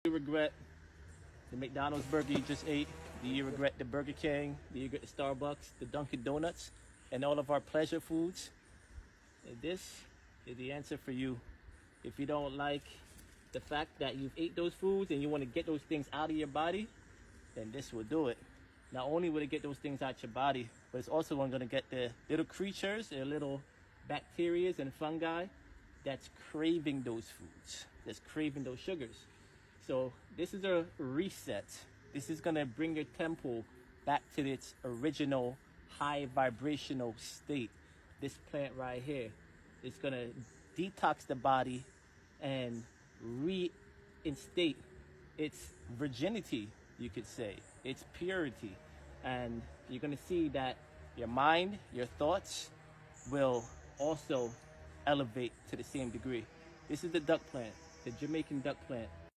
you regret the McDonald's burger you just ate? Do you regret the Burger King? Do you regret the Starbucks, the Dunkin' Donuts, and all of our pleasure foods? And this is the answer for you. If you don't like the fact that you've ate those foods and you want to get those things out of your body, then this will do it. Not only will it get those things out your body, but it's also going to get the little creatures, the little bacteria and fungi that's craving those foods, that's craving those sugars. So this is a reset. This is going to bring your temple back to its original high vibrational state. This plant right here is going to detox the body and reinstate its virginity, you could say, its purity. And you're going to see that your mind, your thoughts will also elevate to the same degree. This is the duck plant, the Jamaican duck plant.